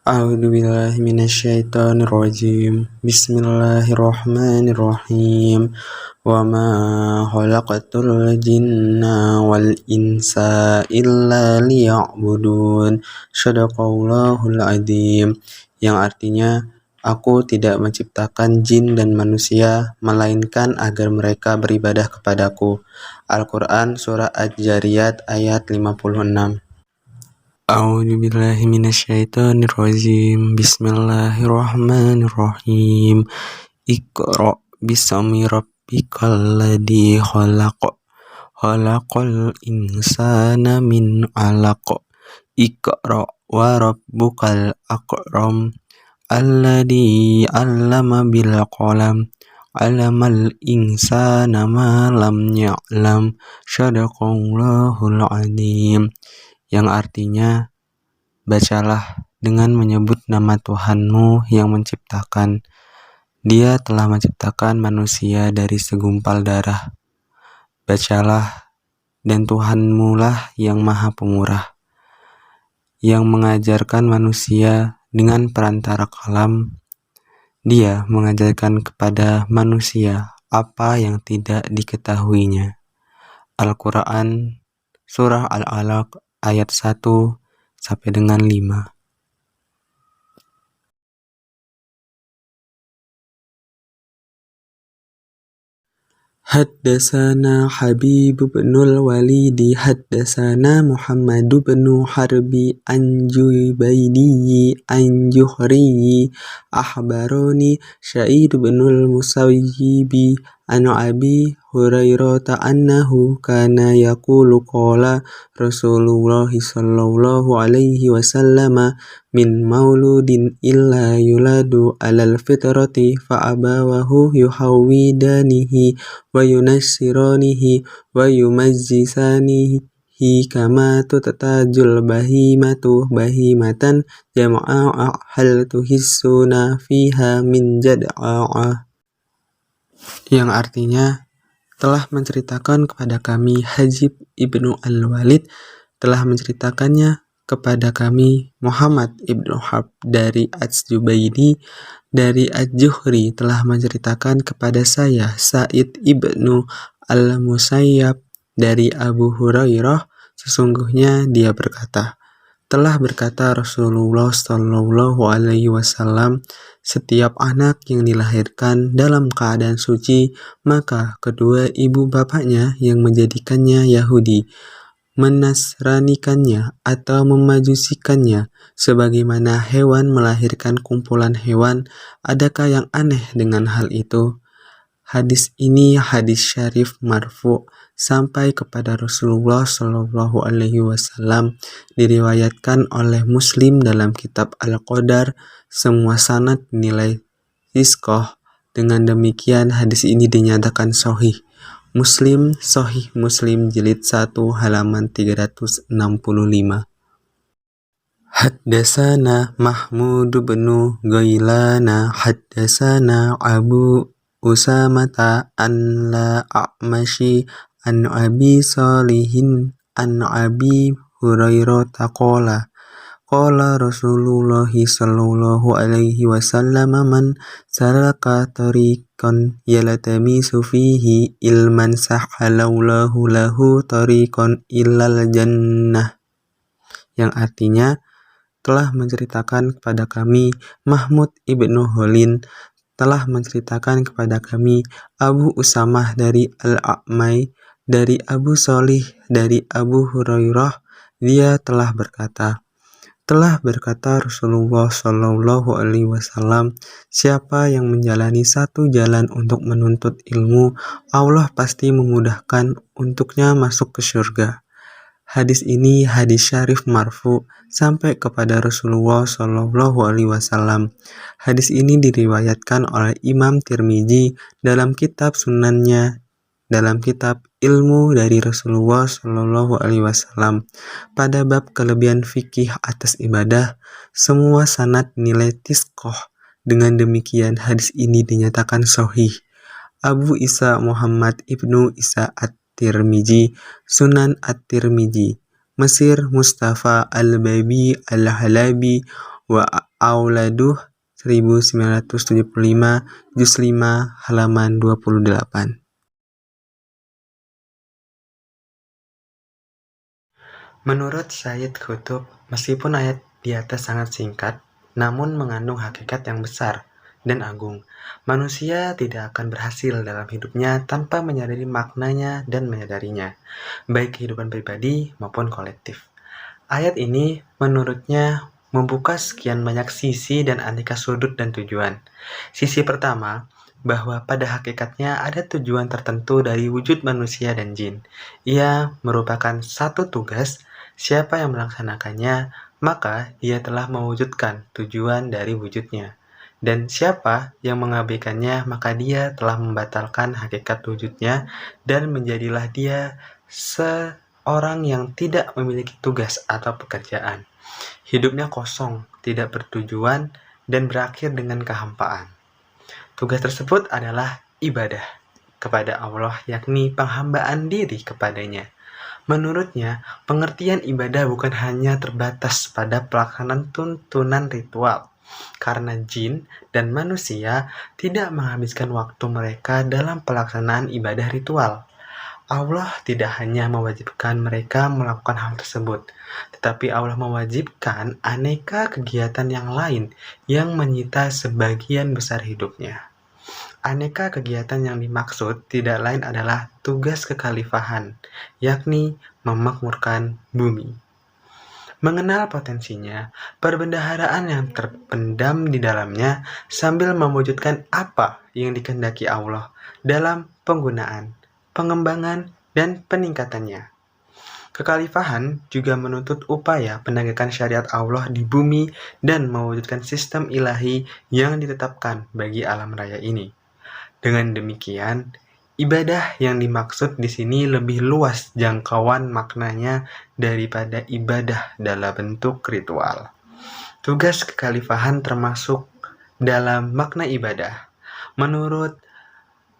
A'udzu billahi minasyaitonir rajim. Bismillahirrahmanirrahim. Wa ma khalaqatul jinna wal insa illa liya'budun. Shadaqallahul adzim. Yang artinya, aku tidak menciptakan jin dan manusia melainkan agar mereka beribadah kepadaku. Al-Quran Surah Adz-Dzariyat ayat 56. A'udzu billahi minasyaitonir rajim. Bismillahirrahmanirrahim. Iqra bismi rabbikal ladzi khalaq. Khalaqal insana min 'alaq. Iqra wa rabbukal akram. Alladzi 'allama bil qalam. 'Allamal insana ma lam ya'lam. Shadaqallahul adzim. Yang artinya, bacalah dengan menyebut nama Tuhanmu yang menciptakan. Dia telah menciptakan manusia dari segumpal darah. Bacalah, dan Tuhanmu lah yang maha pemurah, yang mengajarkan manusia dengan perantara kalam. Dia mengajarkan kepada manusia apa yang tidak diketahuinya. Al-Quran Surah Al-Alaq ayat 1-5. Haddasana Habib bin al-Walid haddasana Muhammad bin Harbi an Jubaydi an Juhri akhbarani Sa'id bin al-Musayyib an Abi Hurairah annahu kana yaqulu qala Rasulullah sallallahu alaihi wasallam min mauludin illa yuladu alal fitrati fa abawahu yuhawidanihi wa yunassiranihi wa yumazzisanihi kama tutatajul bahimatu bahimatan jama'a hal tuhissuna fiha min jad'a'ah. Yang artinya, telah menceritakan kepada kami Hajib ibnu al-Walid, telah menceritakannya kepada kami Muhammad ibnu Harb dari Az-Zubaydi, dari Az-Zuhri telah menceritakan kepada saya Sa'id ibnu al-Musayyab dari Abu Hurairah, sesungguhnya dia berkata, telah berkata Rasulullah sallallahu alaihi wasallam, setiap anak yang dilahirkan dalam keadaan suci, maka kedua ibu bapaknya yang menjadikannya Yahudi, menasranikannya atau memajusikannya, sebagaimana hewan melahirkan kumpulan hewan. Adakah yang aneh dengan hal itu? Hadis ini hadis syarif marfu sampai kepada Rasulullah Shallallahu Alaihi Wasallam, diriwayatkan oleh Muslim dalam kitab Al-Qadar. Semua sanad nilai rizqah. Dengan demikian hadis ini dinyatakan sahih. Muslim, Sahih Muslim jilid 1 halaman 365. Haddasana Mahmud bin Ghailana haddasana Abu Usamata an la a'mashi an Abi Salihin an Abi Hurairah taqala qala Rasulullah sallallahu alaihi wasallam man salaka tariqan yaltamisu fihi ilman sahalallahu lahu tariqan illal jannah. Yang artinya, telah menceritakan kepada kami Mahmud ibnu Holin, telah menceritakan kepada kami Abu Usamah dari Al-A'mai, dari Abu Salih, dari Abu Hurairah. Dia telah berkata Rasulullah Shallallahu Alaihi Wasallam, siapa yang menjalani satu jalan untuk menuntut ilmu, Allah pasti memudahkan untuknya masuk ke surga. Hadis ini hadis syarif marfu sampai kepada Rasulullah Shallallahu Alaihi Wasallam. Hadis ini diriwayatkan oleh Imam Tirmizi dalam kitab Sunannya, dalam kitab Ilmu dari Rasulullah Shallallahu Alaihi Wasallam pada bab kelebihan fikih atas ibadah. Semua sanad nilai tisqoh. Dengan demikian hadis ini dinyatakan sahih. Abu Isa Muhammad ibnu Isa At-Tirmizi, Sunan At-Tirmizi, Mesir Mustafa Al-Babi Al-Halabi wa Auladuh 1975 juz 5 halaman 28. Menurut Sayyid Qutb, meskipun ayat di atas sangat singkat, namun mengandung hakikat yang besar dan agung. Manusia tidak akan berhasil dalam hidupnya tanpa menyadari maknanya dan menyadarinya, baik kehidupan pribadi maupun kolektif. Ayat ini menurutnya membuka sekian banyak sisi dan aneka sudut dan tujuan. Sisi pertama, bahwa pada hakikatnya ada tujuan tertentu dari wujud manusia dan jin. Ia merupakan satu tugas. Siapa yang melaksanakannya, maka dia telah mewujudkan tujuan dari wujudnya. Dan siapa yang mengabaikannya, maka dia telah membatalkan hakikat wujudnya dan menjadilah dia seorang yang tidak memiliki tugas atau pekerjaan. Hidupnya kosong, tidak bertujuan, dan berakhir dengan kehampaan. Tugas tersebut adalah ibadah kepada Allah, yakni penghambaan diri kepadanya. Menurutnya, pengertian ibadah bukan hanya terbatas pada pelaksanaan tuntunan ritual, karena jin dan manusia tidak menghabiskan waktu mereka dalam pelaksanaan ibadah ritual. Allah tidak hanya mewajibkan mereka melakukan hal tersebut, tetapi Allah mewajibkan aneka kegiatan yang lain yang menyita sebagian besar hidupnya. Aneka kegiatan yang dimaksud tidak lain adalah tugas kekhalifahan, yakni memakmurkan bumi. Mengenal potensinya, perbendaharaan yang terpendam di dalamnya sambil mewujudkan apa yang dikehendaki Allah dalam penggunaan, pengembangan, dan peningkatannya. Kekhalifahan juga menuntut upaya penegakan syariat Allah di bumi dan mewujudkan sistem ilahi yang ditetapkan bagi alam raya ini. Dengan demikian, ibadah yang dimaksud di sini lebih luas jangkauan maknanya daripada ibadah dalam bentuk ritual. Tugas kekhalifahan termasuk dalam makna ibadah. Menurut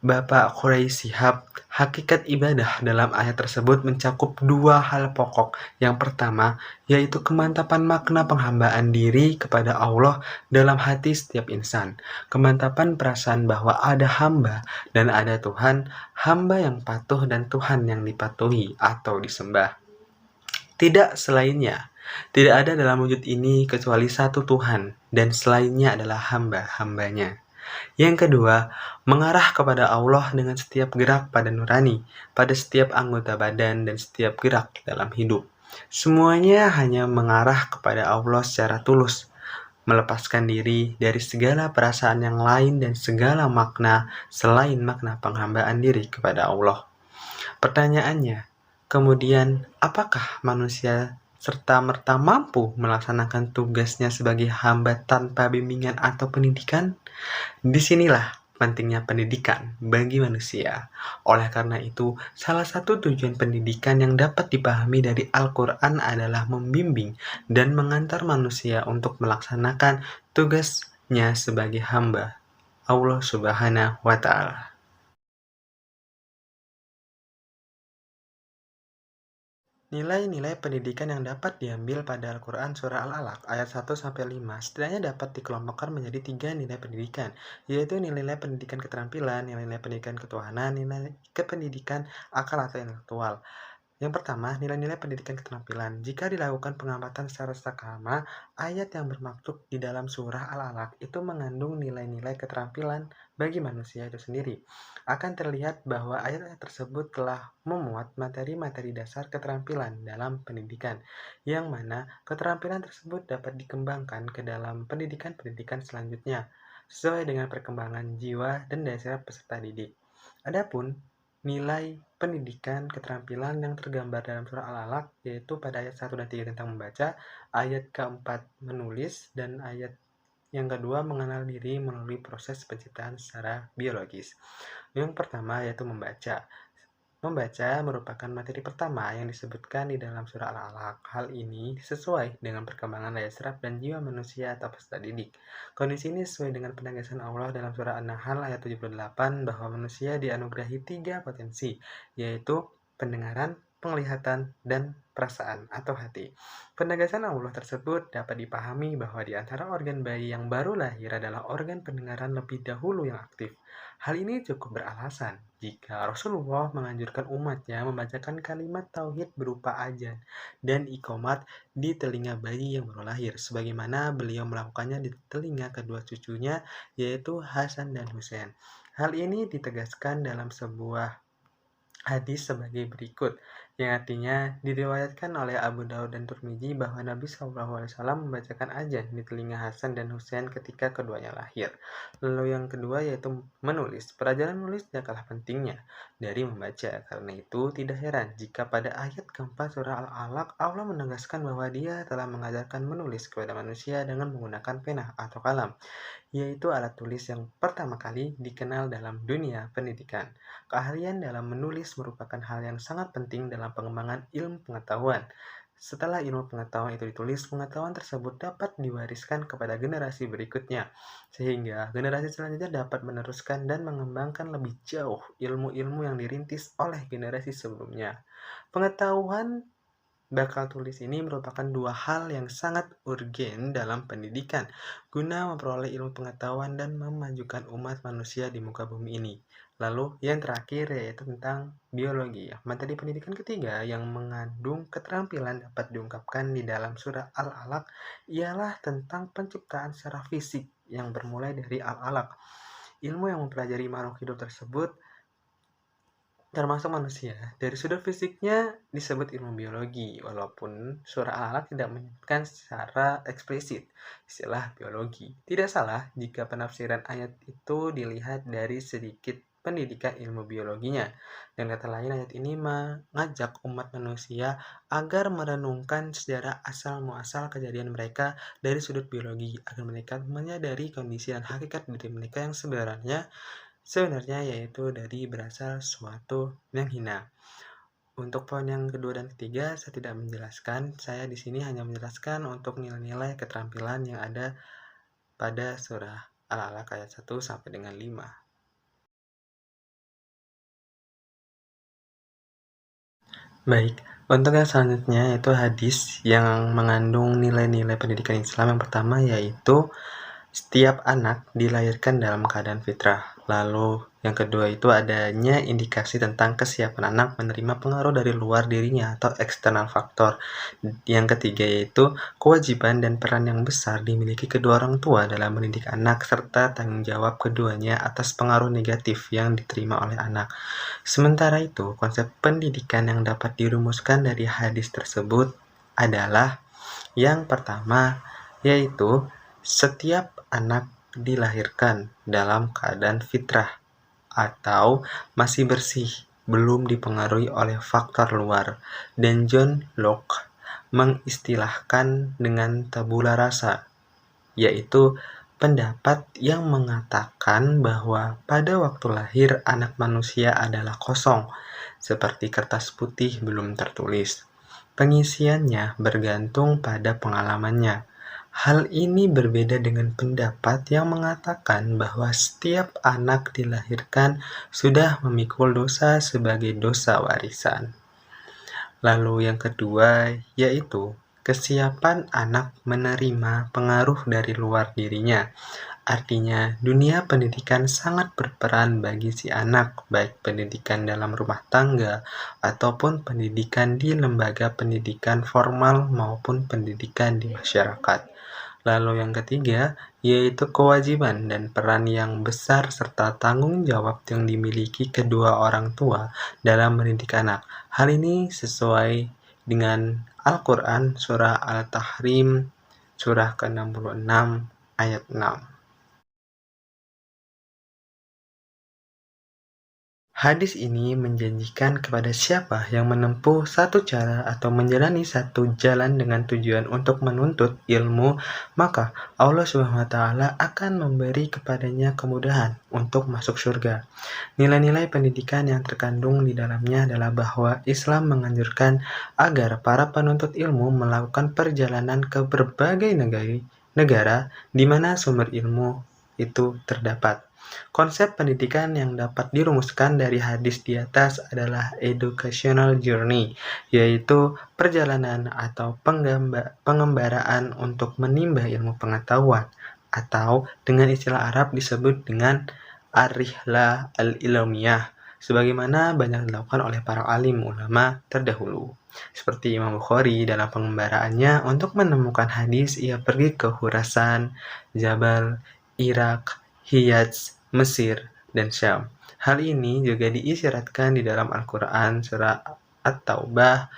Bapak Quraisy Shihab, hakikat ibadah dalam ayat tersebut mencakup dua hal pokok. Yang pertama, yaitu kemantapan makna penghambaan diri kepada Allah dalam hati setiap insan. Kemantapan perasaan bahwa ada hamba dan ada Tuhan, hamba yang patuh dan Tuhan yang dipatuhi atau disembah. Tidak selainnya. Tidak ada dalam wujud ini kecuali satu Tuhan, dan selainnya adalah hamba-hambanya. Yang kedua, mengarah kepada Allah dengan setiap gerak pada nurani, pada setiap anggota badan dan setiap gerak dalam hidup. Semuanya hanya mengarah kepada Allah secara tulus, melepaskan diri dari segala perasaan yang lain dan segala makna selain makna penghambaan diri kepada Allah. Pertanyaannya, kemudian apakah manusia serta-merta mampu melaksanakan tugasnya sebagai hamba tanpa bimbingan atau pendidikan? Disinilah pentingnya pendidikan bagi manusia. Oleh karena itu, salah satu tujuan pendidikan yang dapat dipahami dari Al-Quran adalah membimbing dan mengantar manusia untuk melaksanakan tugasnya sebagai hamba Allah Subhanahu wa Ta'ala. Nilai-nilai pendidikan yang dapat diambil pada Al-Quran Surah Al-Alaq ayat 1-5 setidaknya dapat dikelompokkan menjadi 3 nilai pendidikan, yaitu nilai-nilai pendidikan keterampilan, nilai-nilai pendidikan ketuhanan, nilai kependidikan akal atau intelektual. Yang pertama, nilai-nilai pendidikan keterampilan. Jika dilakukan pengamatan secara seksama, ayat yang bermaksud di dalam surah Al-Alaq itu mengandung nilai-nilai keterampilan bagi manusia itu sendiri. Akan terlihat bahwa ayat-ayat tersebut telah memuat materi-materi dasar keterampilan dalam pendidikan, yang mana keterampilan tersebut dapat dikembangkan ke dalam pendidikan-pendidikan selanjutnya, sesuai dengan perkembangan jiwa dan dasar peserta didik. Adapun nilai pendidikan keterampilan yang tergambar dalam surah Al-Alaq yaitu pada ayat 1 dan 3 tentang membaca, ayat keempat menulis, dan ayat yang kedua mengenal diri melalui proses penciptaan secara biologis. Yang pertama yaitu membaca. Membaca merupakan materi pertama yang disebutkan di dalam surah Al-Alaq. Hal ini sesuai dengan perkembangan daya serap dan jiwa manusia atau peserta didik. Kondisi ini sesuai dengan penegasan Allah dalam surah An-Nahl ayat 78 bahwa manusia dianugerahi 3 potensi, yaitu pendengaran, penglihatan, dan perasaan atau hati. Penegasan Allah tersebut dapat dipahami bahwa di antara organ bayi yang baru lahir adalah organ pendengaran lebih dahulu yang aktif. Hal ini cukup beralasan jika Rasulullah menganjurkan umatnya membacakan kalimat tauhid berupa azan dan iqamat di telinga bayi yang baru lahir, sebagaimana beliau melakukannya di telinga kedua cucunya, yaitu Hasan dan Husain. Hal ini ditegaskan dalam sebuah hadis sebagai berikut, yang artinya diriwayatkan oleh Abu Daud dan Tirmidzi bahwa Nabi SAW membacakan azan di telinga Hasan dan Husain ketika keduanya lahir. Lalu yang kedua yaitu menulis. Pelajaran menulis tidak kalah pentingnya dari membaca. Karena itu tidak heran jika pada ayat keempat surah Al-Alaq Allah menegaskan bahwa Dia telah mengajarkan menulis kepada manusia dengan menggunakan pena atau kalam, yaitu alat tulis yang pertama kali dikenal dalam dunia pendidikan. Keahlian dalam menulis merupakan hal yang sangat penting dalam pengembangan ilmu pengetahuan. Setelah ilmu pengetahuan itu ditulis, pengetahuan tersebut dapat diwariskan kepada generasi berikutnya, sehingga generasi selanjutnya dapat meneruskan dan mengembangkan lebih jauh ilmu-ilmu yang dirintis oleh generasi sebelumnya. Pengetahuan bakal tulis ini merupakan dua hal yang sangat urgen dalam pendidikan, guna memperoleh ilmu pengetahuan dan memajukan umat manusia di muka bumi ini. Lalu yang terakhir yaitu tentang biologi. Materi pendidikan ketiga yang mengandung keterampilan dapat diungkapkan di dalam surah Al-Alaq ialah tentang penciptaan secara fisik yang bermulai dari Al-Alaq. Ilmu yang mempelajari makhluk hidup tersebut termasuk manusia. Dari sudut fisiknya disebut ilmu biologi, walaupun surah Al-Alaq tidak menyebutkan secara eksplisit istilah biologi. Tidak salah jika penafsiran ayat itu dilihat dari sedikit pendidikan ilmu biologinya. Dan kata lain, ayat ini mengajak umat manusia agar merenungkan sejarah asal-muasal kejadian mereka dari sudut biologi, agar mereka menyadari kondisi dan hakikat diri mereka yang sebenarnya yaitu dari berasal suatu yang hina. Untuk poin yang kedua dan ketiga saya tidak menjelaskan, saya di sini hanya menjelaskan untuk nilai-nilai keterampilan yang ada pada surah Al-Alaq ayat 1 sampai dengan 5. Baik, untuk yang selanjutnya yaitu hadis yang mengandung nilai-nilai pendidikan Islam. Yang pertama yaitu setiap anak dilahirkan dalam keadaan fitrah. Lalu yang kedua itu adanya indikasi tentang kesiapan anak menerima pengaruh dari luar dirinya atau eksternal faktor. Yang ketiga yaitu kewajiban dan peran yang besar dimiliki kedua orang tua dalam mendidik anak serta tanggung jawab keduanya atas pengaruh negatif yang diterima oleh anak. Sementara itu, konsep pendidikan yang dapat dirumuskan dari hadis tersebut adalah yang pertama yaitu setiap anak dilahirkan dalam keadaan fitrah atau masih bersih, belum dipengaruhi oleh faktor luar, dan John Locke mengistilahkan dengan tabula rasa, yaitu pendapat yang mengatakan bahwa pada waktu lahir anak manusia adalah kosong, seperti kertas putih belum tertulis. Pengisiannya bergantung pada pengalamannya. Hal ini berbeda dengan pendapat yang mengatakan bahwa setiap anak dilahirkan sudah memikul dosa sebagai dosa warisan. Lalu yang kedua yaitu kesiapan anak menerima pengaruh dari luar dirinya. Artinya, dunia pendidikan sangat berperan bagi si anak, baik pendidikan dalam rumah tangga ataupun pendidikan di lembaga pendidikan formal maupun pendidikan di masyarakat. Lalu yang ketiga, yaitu kewajiban dan peran yang besar serta tanggung jawab yang dimiliki kedua orang tua dalam mendidik anak. Hal ini sesuai dengan Al-Quran Surah Al-Tahrim Surah ke-66 ayat 6. Hadis ini menjanjikan kepada siapa yang menempuh satu cara atau menjalani satu jalan dengan tujuan untuk menuntut ilmu, maka Allah SWT akan memberi kepadanya kemudahan untuk masuk surga. Nilai-nilai pendidikan yang terkandung di dalamnya adalah bahwa Islam menganjurkan agar para penuntut ilmu melakukan perjalanan ke berbagai negara di mana sumber ilmu itu terdapat. Konsep pendidikan yang dapat dirumuskan dari hadis di atas adalah educational journey, yaitu perjalanan atau pengembaraan untuk menimba ilmu pengetahuan, atau dengan istilah Arab disebut dengan ar-rihlah al-ilmiyah, sebagaimana banyak dilakukan oleh para alim ulama terdahulu. Seperti Imam Bukhari dalam pengembaraannya untuk menemukan hadis, ia pergi ke Khurasan, Jabal, Irak, Hijaz, Mesir, dan Syam. Hal ini juga diisyaratkan di dalam Al-Quran surah At-Taubah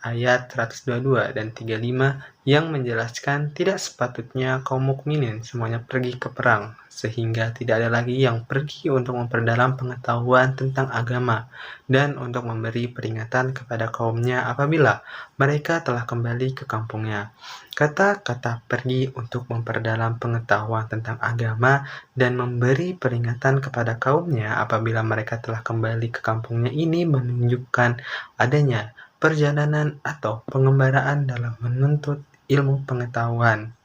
ayat 122 dan 35 yang menjelaskan tidak sepatutnya kaum mukminin semuanya pergi ke perang, sehingga tidak ada lagi yang pergi untuk memperdalam pengetahuan tentang agama dan untuk memberi peringatan kepada kaumnya apabila mereka telah kembali ke kampungnya. Kata-kata pergi untuk memperdalam pengetahuan tentang agama dan memberi peringatan kepada kaumnya apabila mereka telah kembali ke kampungnya ini menunjukkan adanya perjalanan atau pengembaraan dalam menuntut ilmu pengetahuan.